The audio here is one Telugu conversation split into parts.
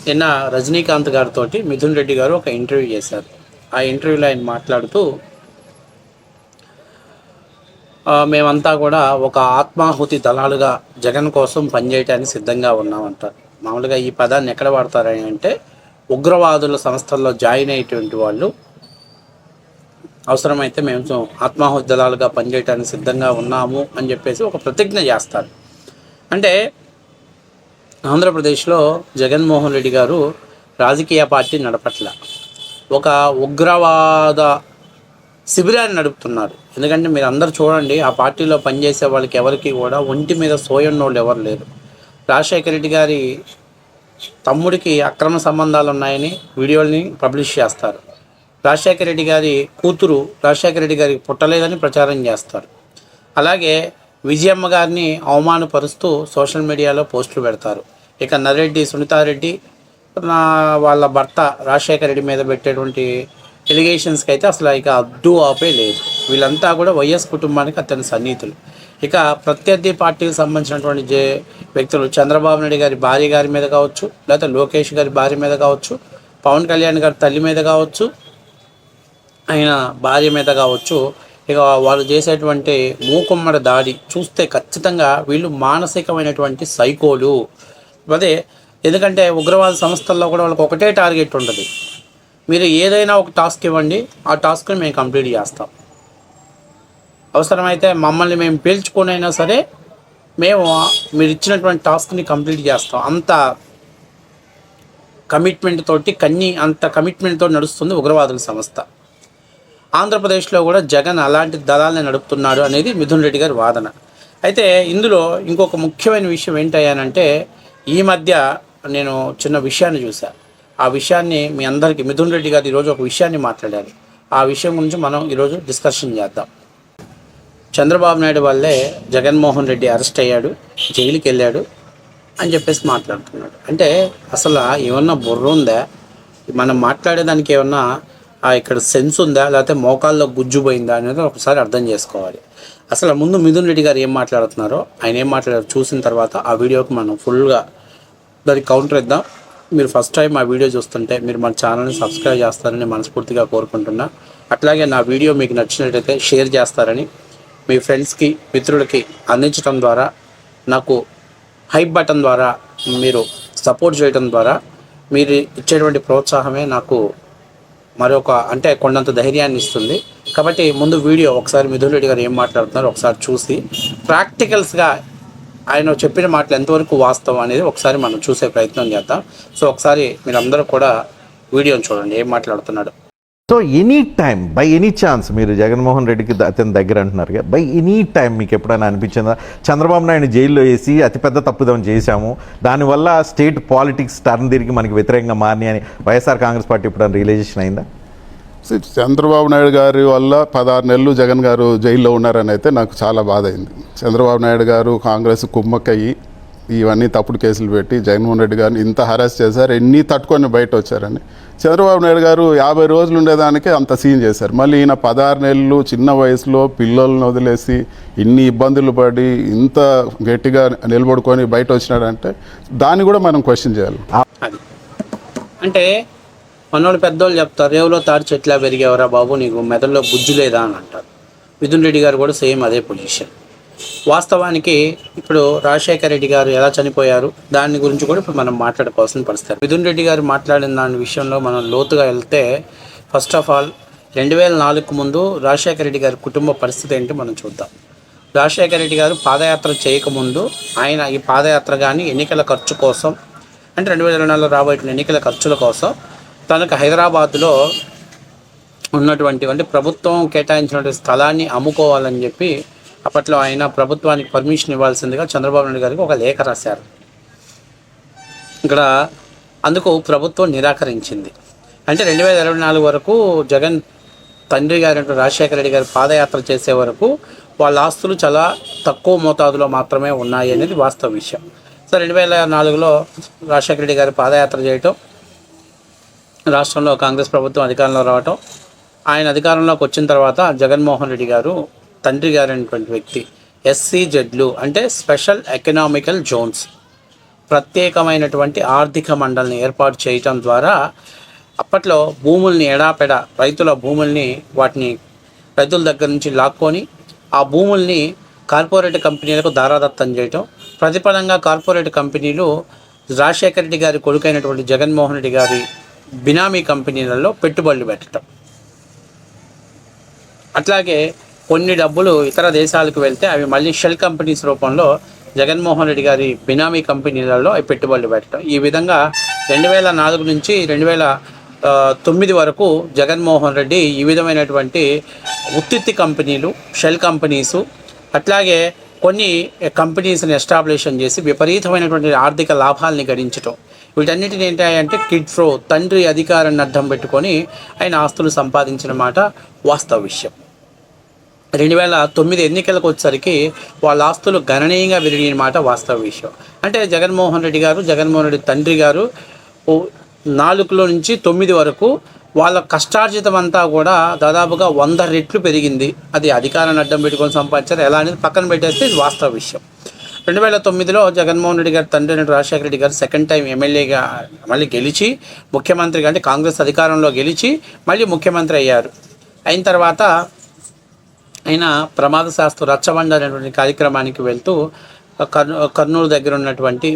నిన్న రజనీకాంత్ గారితో మిథున్ రెడ్డి గారు ఒక ఇంటర్వ్యూ చేశారు. ఆ ఇంటర్వ్యూలో ఆయన మాట్లాడుతూ మేమంతా కూడా ఒక ఆత్మాహుతి దళాలుగా జగన్ కోసం పనిచేయడానికి సిద్ధంగా ఉన్నామంటారు. మామూలుగా ఈ పదాన్ని ఎక్కడ వాడతారని అంటే ఉగ్రవాదుల సంస్థల్లో జాయిన్ అయ్యేటువంటి వాళ్ళు అవసరమైతే మేము ఆత్మాహుతి దళాలుగా పనిచేయడానికి సిద్ధంగా ఉన్నాము అని చెప్పేసి ఒక ప్రతిజ్ఞ చేస్తారు. అంటే ఆంధ్రప్రదేశ్లో జగన్మోహన్ రెడ్డి గారు రాజకీయ పార్టీ నడపట్ల, ఒక ఉగ్రవాద శిబిరాన్ని నడుపుతున్నారు. ఎందుకంటే మీరు అందరు చూడండి, ఆ పార్టీలో పనిచేసే వాళ్ళకి ఎవరికి కూడా ఒంటి మీద సోయన్నోళ్ళు ఎవరు లేరు. రాజశేఖర రెడ్డి గారి తమ్ముడికి అక్రమ సంబంధాలు ఉన్నాయని వీడియోల్ని పబ్లిష్ చేస్తారు. రాజశేఖర రెడ్డి గారి కూతురు రాజశేఖర రెడ్డి గారికి పుట్టలేదని ప్రచారం చేస్తారు. అలాగే విజయమ్మ గారిని అవమానపరుస్తూ సోషల్ మీడియాలో పోస్టులు పెడతారు. ఇక నరెడ్డి సునీతారెడ్డి వాళ్ళ భర్త రాజశేఖర రెడ్డి మీద పెట్టేటువంటి ఎలిగేషన్స్కి అయితే అసలు ఇక అడ్డు ఆపే లేదు. వీళ్ళంతా కూడా వైఎస్ కుటుంబానికి అతని సన్నిహితులు. ఇక ప్రత్యర్థి పార్టీకి సంబంధించినటువంటి వ్యక్తులు చంద్రబాబు నాయుడు గారి భార్య గారి మీద కావచ్చు, లేకపోతే లోకేష్ గారి భార్య మీద కావచ్చు, పవన్ కళ్యాణ్ గారి తల్లి మీద కావచ్చు, ఆయన భార్య మీద కావచ్చు, ఇక వాళ్ళు చేసేటువంటి మూకుమ్మడి దాడి చూస్తే ఖచ్చితంగా వీళ్ళు మానసికమైనటువంటి సైకోలు. అదే ఎందుకంటే ఉగ్రవాద సంస్థల్లో కూడా వాళ్ళకి ఒకటే టార్గెట్ ఉంటుంది. మీరు ఏదైనా ఒక టాస్క్ ఇవ్వండి, ఆ టాస్క్ని మేము కంప్లీట్ చేస్తాం. అవసరమైతే మమ్మల్ని మేము పీల్చుకునైనా సరే మేము మీరు ఇచ్చినటువంటి టాస్క్ని కంప్లీట్ చేస్తాం. అంత కమిట్మెంట్ తోటి అంత కమిట్మెంట్ తోటి నడుస్తుంది ఉగ్రవాదుల సంస్థ. ఆంధ్రప్రదేశ్లో కూడా జగన్ అలాంటి దళాలని నడుపుతున్నాడు అనేది మిథున్ రెడ్డి గారి వాదన. అయితే ఇందులో ఇంకొక ముఖ్యమైన విషయం ఏంటయ్యానంటే, ఈ మధ్య నేను చిన్న విషయాన్ని చూశాను. ఆ విషయాన్ని మీ అందరికీ మిథున్ రెడ్డి గారు ఈరోజు ఒక విషయాన్ని మాట్లాడారు. ఆ విషయం గురించి మనం ఈరోజు డిస్కషన్ చేద్దాం. చంద్రబాబు నాయుడు వల్లే జగన్మోహన్ రెడ్డి అరెస్ట్ అయ్యాడు, జైలుకి వెళ్ళాడు అని చెప్పేసి మాట్లాడుతున్నాడు. అంటే అసలు ఏమన్నా బుర్ర ఉందా? మనం మాట్లాడేదానికి ఏమన్నా ఇక్కడ సెన్స్ ఉందా, లేకపోతే మోకాల్లో గుజ్జు పోయిందా అనేది ఒకసారి అర్థం చేసుకోవాలి. అసలు ముందు మిథున్ రెడ్డి గారు ఏం మాట్లాడుతున్నారో, ఆయన ఏం మాట్లాడారో చూసిన తర్వాత ఆ వీడియోకి మనం ఫుల్గా దానికి కౌంటర్ ఇద్దాం. మీరు ఫస్ట్ టైం ఆ వీడియో చూస్తుంటే మీరు మన ఛానల్ని సబ్స్క్రైబ్ చేస్తారని మనస్ఫూర్తిగా కోరుకుంటున్నా. అట్లాగే నా వీడియో మీకు నచ్చినట్లయితే షేర్ చేస్తారని, మీ ఫ్రెండ్స్కి మిత్రులకి అందించడం ద్వారా, నాకు హైప్ బటన్ ద్వారా మీరు సపోర్ట్ చేయడం ద్వారా మీరు ఇచ్చేటువంటి ప్రోత్సాహమే నాకు అంటే కొండంత ధైర్యాన్ని ఇస్తుంది. కాబట్టి ముందు వీడియో ఒకసారి మిథున్ రెడ్డి గారు ఏం మాట్లాడుతున్నారో ఒకసారి చూసి ప్రాక్టికల్స్గా ఆయన చెప్పిన మాటలు ఎంతవరకు వాస్తవం అనేది ఒకసారి మనం చూసే ప్రయత్నం చేద్దాం. సో ఒకసారి మీరందరూ కూడా వీడియోని చూడండి ఏం మాట్లాడుతున్నాడు. So any time by any chance మీరు జగన్మోహన్ రెడ్డికి అతని దగ్గర అంటున్నారు కదా, బై ఎనీ టైం మీకు ఎప్పుడైనా అనిపించిందా చంద్రబాబు నాయుడు జైల్లో వేసి అతిపెద్ద తప్పుదం చేశాము, దానివల్ల స్టేట్ పాలిటిక్స్ టర్న్ తిరిగి మనకి వ్యతిరేకంగా మారినాయి అని వైఎస్ఆర్ కాంగ్రెస్ పార్టీ ఎప్పుడైనా రియలైజేషన్ అయిందా? చంద్రబాబు నాయుడు గారి వల్ల 16 నెలలు జగన్ గారు జైల్లో ఉన్నారని అయితే నాకు చాలా బాధ అయింది. చంద్రబాబు నాయుడు గారు కాంగ్రెస్ కుమ్మక్కయ్యి ఇవన్నీ తప్పుడు కేసులు పెట్టి జగన్మోహన్ రెడ్డి గారిని ఇంత హరాస్ చేశారు, ఎన్ని తట్టుకొని బయట వచ్చారని. చంద్రబాబు నాయుడు గారు 50 రోజులు ఉండేదానికే అంత సీన్ చేశారు. మళ్ళీ ఈయన 16 నెలలు చిన్న వయసులో పిల్లలను వదిలేసి ఇన్ని ఇబ్బందులు పడి ఇంత గట్టిగా నిలబడుకొని బయట వచ్చినాడంటే దాన్ని కూడా మనం క్వశ్చన్ చేయాలి. అంటే మనోళ్ళు పెద్దోళ్ళు చెప్తారు, రేవులో తాడి చెట్లా పెరిగేవరా బాబు, నీకు మెదడులో బుజ్జు లేదా అని అంటారు. మిథున్ రెడ్డి గారు కూడా సేమ్ అదే పొజిషన్. వాస్తవానికి ఇప్పుడు రాజశేఖర రెడ్డి గారు ఎలా చనిపోయారు దాని గురించి కూడా ఇప్పుడు మనం మాట్లాడుకోవాల్సిన పరిస్థితి. మిథున్ రెడ్డి గారు మాట్లాడిన దాని విషయంలో మనం లోతుగా వెళ్తే, ఫస్ట్ ఆఫ్ ఆల్ 2004 ముందు రాజశేఖర రెడ్డి గారి కుటుంబ పరిస్థితి ఏంటి మనం చూద్దాం. రాజశేఖర రెడ్డి గారు పాదయాత్ర చేయకముందు ఆయన ఈ పాదయాత్ర కానీ ఎన్నికల ఖర్చు కోసం, అంటే 2024లో రాబోయే ఎన్నికల ఖర్చుల కోసం తనకు హైదరాబాద్లో ఉన్నటువంటి ప్రభుత్వం కేటాయించినటువంటి స్థలాన్ని అమ్ముకోవాలని చెప్పి అప్పట్లో ఆయన ప్రభుత్వానికి పర్మిషన్ ఇవ్వాల్సిందిగా చంద్రబాబు నాయుడు గారికి ఒక లేఖ రాశారు. ఇక్కడ అందుకు ప్రభుత్వం నిరాకరించింది. అంటే 2024 వరకు జగన్ తండ్రి గారి రాజశేఖర రెడ్డి గారు పాదయాత్ర చేసే వరకు వాళ్ళ ఆస్తులు చాలా తక్కువ మోతాదులో మాత్రమే ఉన్నాయి అనేది వాస్తవ విషయం. సో 2004లో రాజశేఖర రెడ్డి గారు పాదయాత్ర చేయటం, రాష్ట్రంలో కాంగ్రెస్ ప్రభుత్వం అధికారంలో రావటం, ఆయన అధికారంలోకి వచ్చిన తర్వాత జగన్మోహన్ రెడ్డి గారు తండ్రి గారు అనేటువంటి వ్యక్తి SCZలు అంటే స్పెషల్ ఎకనామికల్ జోన్స్ ప్రత్యేకమైనటువంటి ఆర్థిక మండలిని ఏర్పాటు చేయటం ద్వారా అప్పట్లో భూముల్ని ఎడాపెడ రైతుల భూముల్ని వాటిని రైతుల దగ్గర నుంచి లాక్కొని ఆ భూముల్ని కార్పొరేట్ కంపెనీలకు దారాదత్తం చేయటం, ప్రతిఫలంగా కార్పొరేట్ కంపెనీలు రాజశేఖర రెడ్డి గారి కొడుకైనటువంటి జగన్మోహన్ రెడ్డి గారి బినామీ కంపెనీలలో పెట్టుబడులు పెట్టడం. అట్లాగే కొన్ని డబ్బులు ఇతర దేశాలకు వెళ్తే అవి మళ్ళీ షెల్ కంపెనీస్ రూపంలో జగన్మోహన్ రెడ్డి గారి బినామీ కంపెనీలలో అవి పెట్టుబడులు పెట్టడం. ఈ విధంగా 2004 నుంచి 2009 వరకు జగన్మోహన్ రెడ్డి ఈ విధమైనటువంటి ఉత్తిత్తి కంపెనీలు, షెల్ కంపెనీసు, అట్లాగే కొన్ని కంపెనీస్ని ఎస్టాబ్లిషన్ చేసి విపరీతమైనటువంటి ఆర్థిక లాభాలని గడించటం. వీటన్నిటిని ఏంటంటే కిడ్ ఫ్లో, తండ్రి అధికారాన్ని అడ్డం పెట్టుకొని ఆయన ఆస్తులు సంపాదించిన మాట వాస్తవ విషయం. 2009 ఎన్నికలకు వచ్చేసరికి వాళ్ళ ఆస్తులు గణనీయంగా పెరిగిన మాట వాస్తవ విషయం. అంటే జగన్మోహన్ రెడ్డి తండ్రి గారు 4 నుంచి 9 వరకు వాళ్ళ కష్టార్జితం అంతా కూడా దాదాపుగా 100 రెట్లు పెరిగింది. అది అధికారాన్ని అడ్డం పెట్టుకొని సంపాదించారు ఎలా అనేది పక్కన పెట్టేస్తే ఇది వాస్తవ విషయం. 2009లో జగన్మోహన్ రెడ్డి గారి తండ్రి రాజశేఖర రెడ్డి గారు సెకండ్ టైం ఎమ్మెల్యేగా మళ్ళీ గెలిచి ముఖ్యమంత్రిగా, అంటే కాంగ్రెస్ అధికారంలో గెలిచి మళ్ళీ ముఖ్యమంత్రి అయ్యారు. అయిన తర్వాత ఆయన ప్రమాదశాస్తు రచ్చబండ అనేటువంటి కార్యక్రమానికి వెళ్తూ కర్నూలు దగ్గర ఉన్నటువంటి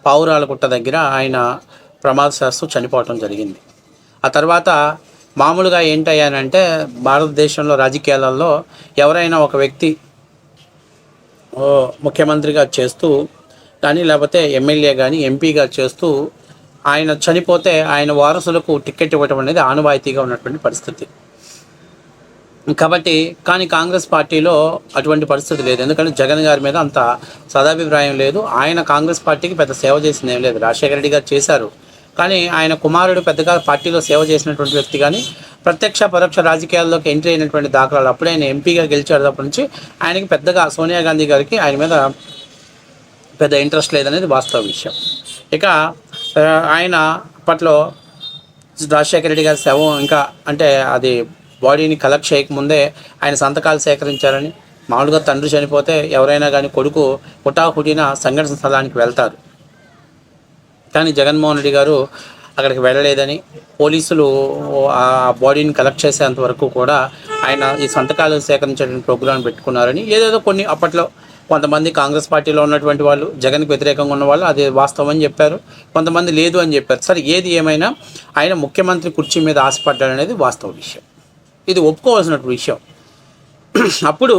పావురాలగుట్ట దగ్గర ఆయన ప్రమాదశాస్తు చనిపోవటం జరిగింది. ఆ తర్వాత మామూలుగా ఏంటయ్యానంటే భారతదేశంలో రాజకీయాలలో ఎవరైనా ఒక వ్యక్తి ముఖ్యమంత్రిగా చేస్తూ కానీ లేకపోతే ఎమ్మెల్యే కానీ ఎంపీగా చేస్తూ ఆయన చనిపోతే ఆయన వారసులకు టికెట్ ఇవ్వటం అనేది ఆనవాయితీగా ఉన్నటువంటి పరిస్థితి. కాబట్టి కానీ కాంగ్రెస్ పార్టీలో అటువంటి పరిస్థితి లేదు. ఎందుకంటే జగన్ గారి మీద అంత సదాభిప్రాయం లేదు. ఆయన కాంగ్రెస్ పార్టీకి పెద్ద సేవ చేసింది ఏం లేదు. రాజశేఖర రెడ్డి గారు చేశారు, కానీ ఆయన కుమారుడు పెద్దగా పార్టీలో సేవ చేసినటువంటి వ్యక్తి కానీ ప్రత్యక్ష పరోక్ష రాజకీయాల్లోకి ఎంట్రీ అయినటువంటి దాఖలాలు అప్పుడే ఆయన ఎంపీగా గెలిచాడు. అప్పటి నుంచి ఆయనకి పెద్దగా సోనియా గాంధీ గారికి ఆయన మీద పెద్ద ఇంట్రెస్ట్ లేదనేది వాస్తవ విషయం. ఇక ఆయన అప్పట్లో రాజశేఖర రెడ్డి గారి శవం ఇంకా అంటే అది బాడీని కలెక్ట్ చేయకముందే ఆయన సంతకాలు సేకరించారని, మామూలుగా తండ్రి చనిపోతే ఎవరైనా కానీ కొడుకు హుటాహుటిన సంఘటన స్థలానికి వెళ్తారు, కానీ జగన్మోహన్ రెడ్డి గారు అక్కడికి వెళ్ళలేదని, పోలీసులు ఆ బాడీని కలెక్ట్ చేసేంత వరకు కూడా ఆయన ఈ సంతకాలు సేకరించడానికి ప్రోగ్రాం పెట్టుకున్నారని ఏదేదో కొన్ని అప్పట్లో కొంతమంది కాంగ్రెస్ పార్టీలో ఉన్నటువంటి వాళ్ళు, జగన్కి వ్యతిరేకంగా ఉన్న వాళ్ళు అది వాస్తవం అని చెప్పారు, కొంతమంది లేదు అని చెప్పారు. సరే ఏది ఏమైనా ఆయన ముఖ్యమంత్రి కుర్చీ మీద ఆశపడ్డాడనేది వాస్తవ విషయం. ఇది ఒప్పుకోవాల్సిన విషయం. అప్పుడు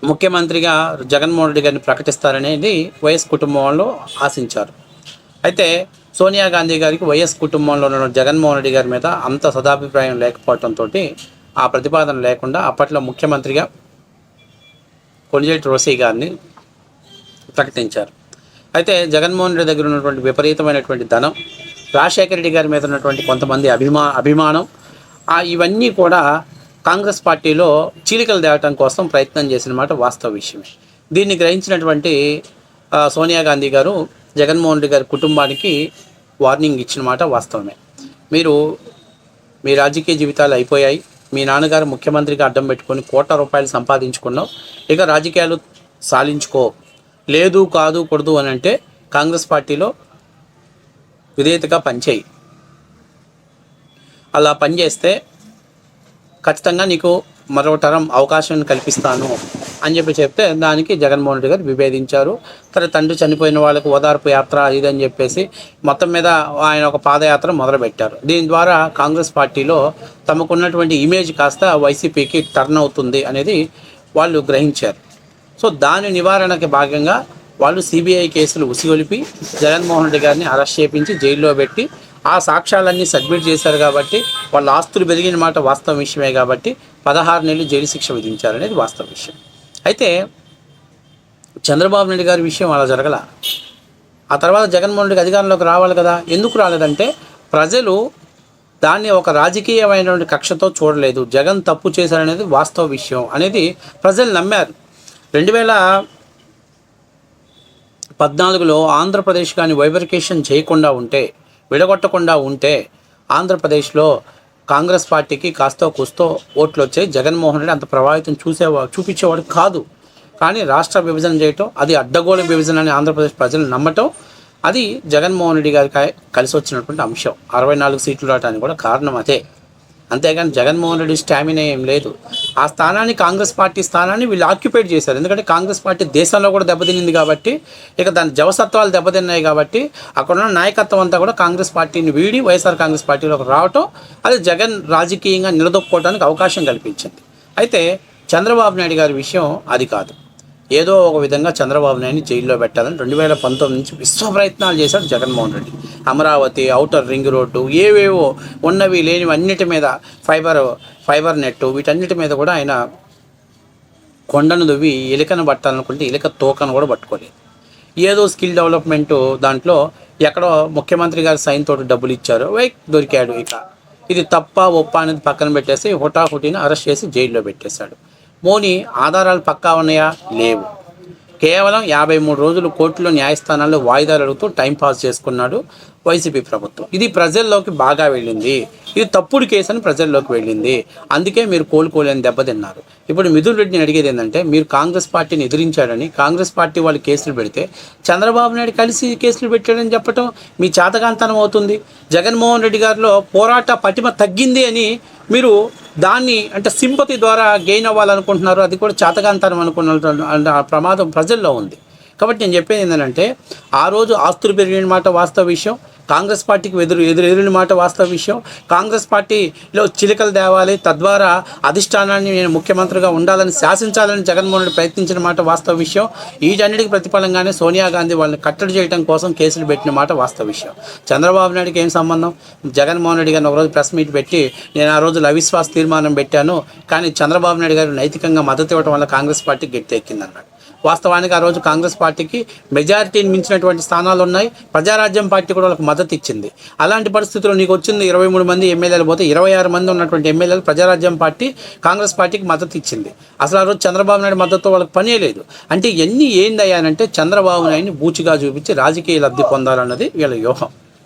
ముఖ్యమంత్రిగా జగన్మోహన్ రెడ్డి గారిని ప్రకటిస్తారనేది వైఎస్ కుటుంబంలో ఆశించారు. అయితే సోనియా గాంధీ గారికి వైఎస్ కుటుంబంలో ఉన్న జగన్మోహన్ రెడ్డి గారి మీద అంత సదాభిప్రాయం లేకపోవడంతో ఆ ప్రతిపాదన లేకుండా అప్పట్లో ముఖ్యమంత్రిగా కొణిజేటి రోసయ్య గారిని ప్రకటించారు. అయితే జగన్మోహన్ రెడ్డి దగ్గర ఉన్నటువంటి విపరీతమైనటువంటి ధనం, రాజశేఖర రెడ్డి గారి మీద ఉన్నటువంటి కొంతమంది అభిమానం ఇవన్నీ కూడా కాంగ్రెస్ పార్టీలో చీలికలు తేవటం కోసం ప్రయత్నం చేసిన మాట వాస్తవ విషయమే. దీన్ని గ్రహించినటువంటి సోనియా గాంధీ గారు జగన్మోహన్ రెడ్డి గారి కుటుంబానికి వార్నింగ్ ఇచ్చిన మాట వాస్తవమే. మీరు మీ రాజకీయ జీవితాలు అయిపోయాయి, మీ నాన్నగారు ముఖ్యమంత్రిగా అడ్డం పెట్టుకొని కోట్ల రూపాయలు సంపాదించుకున్నావు, ఇక రాజకీయాలు సాలించుకో, లేదు కాదు కూడదు అని అంటే కాంగ్రెస్ పార్టీలో విధేయతగా పనిచేయి, అలా పనిచేస్తే ఖచ్చితంగా నీకు మరో తరం అవకాశం కల్పిస్తాను అని చెప్తే దానికి జగన్మోహన్ రెడ్డి గారు విభేదించారు. తండ్రి చనిపోయిన వాళ్ళకు ఓదార్పు యాత్ర ఇదని చెప్పేసి మొత్తం మీద ఆయన ఒక పాదయాత్ర మొదలుపెట్టారు. దీని ద్వారా కాంగ్రెస్ పార్టీలో తమకున్నటువంటి ఇమేజ్ కాస్త వైసీపీకి టర్న్ అవుతుంది అనేది వాళ్ళు గ్రహించారు. సో దాని నివారణకి భాగంగా వాళ్ళు సిబిఐ కేసులు ఉసిగొలిపి జగన్మోహన్ రెడ్డి గారిని అరెస్ట్ చేయించి జైల్లో పెట్టి ఆ సాక్ష్యాలన్నీ సబ్మిట్ చేశారు కాబట్టి వాళ్ళ ఆస్తులు పెరిగిన మాట వాస్తవ విషయమే కాబట్టి 16 నెలలు జైలు శిక్ష విధించారనేది వాస్తవ విషయం. అయితే చంద్రబాబు నాయుడు గారి విషయం అలా జరగల. ఆ తర్వాత జగన్మోహన్ రెడ్డి అధికారంలోకి రావాలి కదా. ఎందుకు రాలేదంటే ప్రజలు దాన్ని ఒక రాజకీయమైనటువంటి కక్షతో చూడలేదు, జగన్ తప్పు చేశారనేది వాస్తవ విషయం అనేది ప్రజలు నమ్మారు. 2014లో ఆంధ్రప్రదేశ్ కానీ వైబరికేషన్ చేయకుండా ఉంటే, విడగొట్టకుండా ఉంటే ఆంధ్రప్రదేశ్లో కాంగ్రెస్ పార్టీకి కాస్తో కూస్తో ఓట్లు వచ్చాయి. జగన్మోహన్ రెడ్డి అంత ప్రభావితం చూపించేవాడు కాదు. కానీ రాష్ట్ర విభజన చేయటం, అది అడ్డగోలు విభజన అని ఆంధ్రప్రదేశ్ ప్రజలు నమ్మటం, అది జగన్మోహన్ రెడ్డి గారికి కలిసి వచ్చినటువంటి అంశం. 64 సీట్లు రావడానికి కూడా కారణం అదే. అంతేగాని జగన్మోహన్ రెడ్డి స్టామినా ఏం లేదు. ఆ స్థానాన్ని, కాంగ్రెస్ పార్టీ స్థానాన్ని వీళ్ళు ఆక్యుపైడ్ చేశారు. ఎందుకంటే కాంగ్రెస్ పార్టీ దేశంలో కూడా దెబ్బతినింది కాబట్టి, ఇక దాని జవసత్వాలు దెబ్బతిన్నాయి కాబట్టి అక్కడున్న నాయకత్వం అంతా కూడా కాంగ్రెస్ పార్టీని వీడి వైఎస్ఆర్ కాంగ్రెస్ పార్టీలోకి రావటం, అది జగన్ రాజకీయంగా నిలదొక్కుకోవడానికి అవకాశం కల్పించింది. అయితే చంద్రబాబు నాయుడు గారి విషయం అది కాదు. ఏదో ఒక విధంగా చంద్రబాబు నాయుడిని జైల్లో పెట్టాలని 2019 నుంచి విశ్వ ప్రయత్నాలు చేశాడు Jaganmohan Reddy. Amaravati, outer ring road, ఏవేవో ఉన్నవి లేనివి అన్నిటి మీద ఫైబర్ నెట్, వీటన్నిటి మీద కూడా ఆయన కొండను దువ్వి ఎలుకను పట్టాలనుకుంటే ఎలుక తోకను కూడా పట్టుకోలేదు. ఏదో స్కిల్ డెవలప్మెంట్ దాంట్లో ఎక్కడో ముఖ్యమంత్రి గారి సైన్ తోటి డబ్బులు ఇచ్చారు, దొరికాడు. ఇక ఇది తప్ప ఒప్ప అనేది పక్కన పెట్టేసి హుటాహుటిని అరెస్ట్ చేసి జైల్లో పెట్టేశాడు. మోని ఆధారాలు పక్కా ఉన్నాయా? లేవు. కేవలం 53 రోజులు కోర్టులో న్యాయస్థానాల్లో వాయిదాలు అడుగుతూ టైంపాస్ చేసుకున్నాడు వైసీపీ ప్రభుత్వం. ఇది ప్రజల్లోకి బాగా వెళ్ళింది. ఇది తప్పుడు కేసు అని ప్రజల్లోకి వెళ్ళింది. అందుకే మీరు కోలుకోలేని దెబ్బతిన్నారు. ఇప్పుడు మిథున్ రెడ్డిని అడిగేది ఏంటంటే, మీరు కాంగ్రెస్ పార్టీని ఎదిరించాడని కాంగ్రెస్ పార్టీ వాళ్ళు కేసులు పెడితే చంద్రబాబు నాయుడు కలిసి కేసులు పెట్టాడని చెప్పటం మీ చేతకాంతనం అవుతుంది. జగన్మోహన్ రెడ్డి గారిలో పోరాట పటిమ తగ్గింది అని మీరు దాన్ని అంటే సింపతి ద్వారా గెయిన్ అవ్వాలనుకుంటున్నారు. అది కూడా చేతకాంతనం అనుకున్న ప్రమాదం ప్రజల్లో ఉంది. కాబట్టి నేను చెప్పేది ఏంటంటే, ఆ రోజు ఆస్తులు పెరిగిన మాట వాస్తవ విషయం, కాంగ్రెస్ పార్టీకి ఎదురెదిరిన మాట వాస్తవ విషయం, కాంగ్రెస్ పార్టీలో చిలికలు తేవాలి, తద్వారా అధిష్టానాన్ని నేను ముఖ్యమంత్రిగా ఉండాలని శాసించాలని జగన్మోహన్ రెడ్డి ప్రయత్నించిన మాట వాస్తవ విషయం. వీటన్నిటికీ ప్రతిఫలంగానే సోనియా గాంధీ వాళ్ళని కట్టడి చేయడం కోసం కేసులు పెట్టిన మాట వాస్తవ విషయం. చంద్రబాబు నాయుడుకి ఏం సంబంధం? జగన్మోహన్ రెడ్డి గారిని ఒకరోజు ప్రెస్ మీట్ పెట్టి నేను ఆ రోజు అవిశ్వాస తీర్మానం పెట్టాను, కానీ చంద్రబాబు నాయుడు గారు నైతికంగా మద్దతు ఇవ్వడం వల్ల కాంగ్రెస్ పార్టీ గట్టెక్కిందన్నాడు. వాస్తవానికి ఆ రోజు కాంగ్రెస్ పార్టీకి మెజారిటీని మించినటువంటి స్థానాలు ఉన్నాయి. ప్రజారాజ్యం పార్టీ కూడా వాళ్ళకి మద్దతు ఇచ్చింది. అలాంటి పరిస్థితుల్లో నీకు వచ్చింది 23 మంది ఎమ్మెల్యేలు పోతే 26 మంది ఉన్నటువంటి ఎమ్మెల్యేలు ప్రజారాజ్యం పార్టీ కాంగ్రెస్ పార్టీకి మద్దతు ఇచ్చింది. అసలు ఆ రోజు చంద్రబాబు నాయుడు మద్దతు వాళ్ళకి పనే లేదు. అంటే ఇవన్నీ ఏందయ్యానంటే చంద్రబాబు నాయుడిని బూచిగా చూపించి రాజకీయ లబ్ధి పొందాలన్నది వీళ్ళ వ్యూహం.